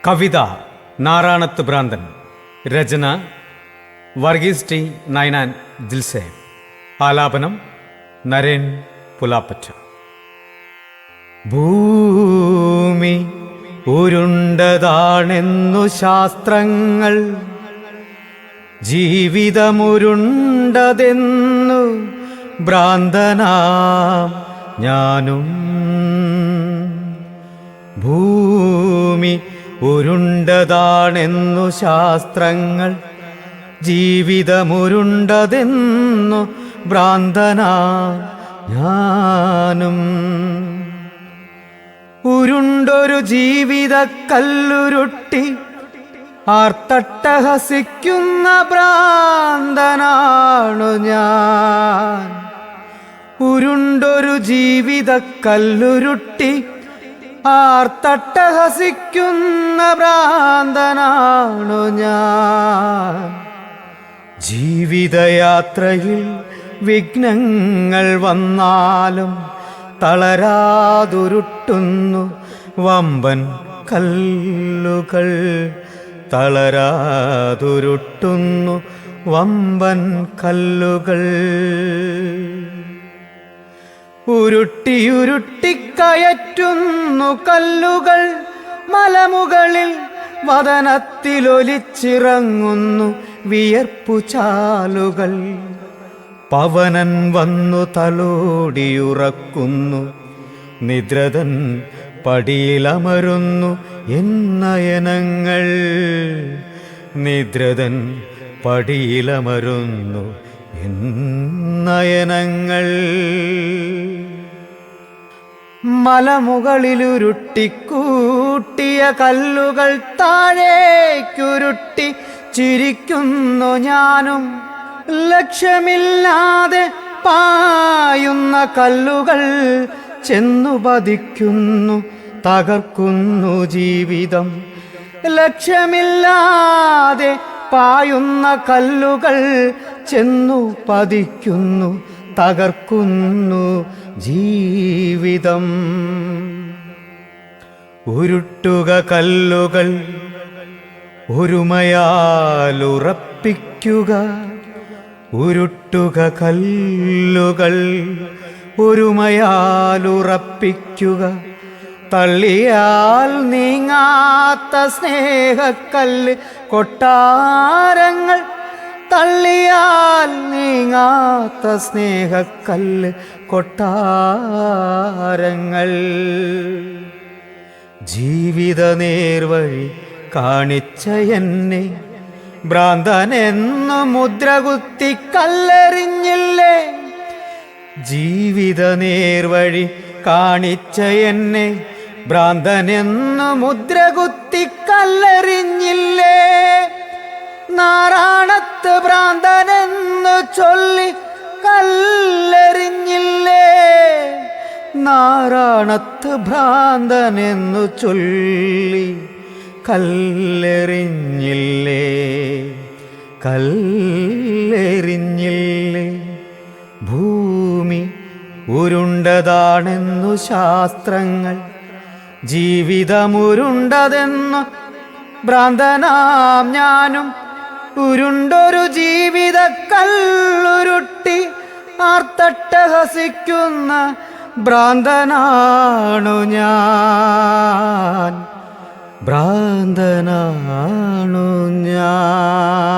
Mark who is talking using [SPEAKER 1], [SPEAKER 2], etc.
[SPEAKER 1] കവിത നാറാണത്ത് ഭ്രാന്തൻ. രചന വർഗീസ് ടി നൈനാൻ ജിൽസെ. ആലാപനം നരേൻ പുലാപ്പറ്റ. ഭൂമി ഉരുണ്ടതാണെന്നു ശാസ്ത്രങ്ങൾ, ജീവിതമുരുണ്ടതെന്നു ഭ്രാന്തനാം ഞാനും. ഭൂമി ഉരുണ്ടതാണെന്നു ശാസ്ത്രങ്ങൾ, ജീവിതമുരുണ്ടതെന്നു ഭ്രാന്തനാം ഞാനും. ഉരുണ്ടൊരു ജീവിത കല്ലുരുട്ടി ആർത്തട്ടഹസിക്കുന്ന ഭ്രാന്തനാണു ഞാൻ. ഉരുണ്ടൊരു ജീവിത കല്ലുരുട്ടി ആർത്തട്ടഹസിക്കുന്ന ഭ്രാന്തനാണു ഞാൻ. ജീവിതയാത്രയിൽ വിഘ്നങ്ങൾ വന്നാലും തളരാതുരുട്ടുന്നു വമ്പൻ കല്ലുകൾ. തളരാതുരുട്ടുന്നു വമ്പൻ കല്ലുകൾ. ഉരുട്ടിയുരുട്ടിക്കയറ്റുന്നു കല്ലുകൾ മലമുകളിൽ, വദനത്തിലൊലിച്ചിറങ്ങുന്നു വിയർപ്പുചാലുകൾ. പവനൻ വന്നു തലോടിയുറക്കുന്നു, നിദ്രതൻ പടിയിലമരുന്നു എന്നയനങ്ങൾ. നിദ്രതൻ പടിയിലമരുന്നു എന്നയനങ്ങൾ. മലമുകളിലുരുട്ടിക്കൂട്ടിയ കല്ലുകൾ താഴേക്കുരുട്ടി ചിരിക്കുന്നു ഞാനും. ലക്ഷ്യമില്ലാതെ പായുന്ന കല്ലുകൾ ചെന്നു പതിക്കുന്നു, തകർക്കുന്നു ജീവിതം. ലക്ഷ്യമില്ലാതെ പായുന്ന കല്ലുകൾ ചെന്നു പതിക്കുന്നു, തകർക്കുന്നു ജീവിതം. ഉരുട്ടുക കല്ലുകൾ ഒരുമയാലുറപ്പിക്കുക. ഉരുട്ടുക കല്ലുകൾ ഒരുമയാലുറപ്പിക്കുക. തള്ളിയാൽ നീങ്ങാത്ത സ്നേഹക്കല്ല് കൊട്ടാരങ്ങൾ. തള്ളിയാൽ നീങ്ങാത്ത സ്നേഹക്കല്ല് കൊട്ടാരങ്ങൾ. ജീവിത നേർവഴി കാണിച്ച എന്നെ ഭ്രാന്തനെന്നു മുദ്രകുത്തി കല്ലെറിഞ്ഞില്ലേ. ജീവിത നേർവഴി കാണിച്ച എന്നെ ഭ്രാന്തനെന്നു മുദ്രകുത്തി കല്ലെറിഞ്ഞില്ലേ. നാറാണത്ത് ഭ്രാന്തനെന്നു ചൊല്ലി കല്ലെറിഞ്ഞില്ലേ. നാറാണത്ത് ഭ്രാന്തനെന്നു ചൊല്ലി കല്ലെറിഞ്ഞില്ലേ. കല്ലെറിഞ്ഞില്ലേ. ഭൂമി ഉരുണ്ടതാണെന്നു ശാസ്ത്രങ്ങൾ, ജീവിതമുരുണ്ടതെന്നു ഭ്രാന്തനാം ഞാനും. ഉരുണ്ടൊരു ജീവിത കല്ലുരുട്ടി ആർത്തട്ടഹസിക്കുന്ന ഭ്രാന്തനാണു ഞാൻ. ഭ്രാന്തനാണു ഞാൻ.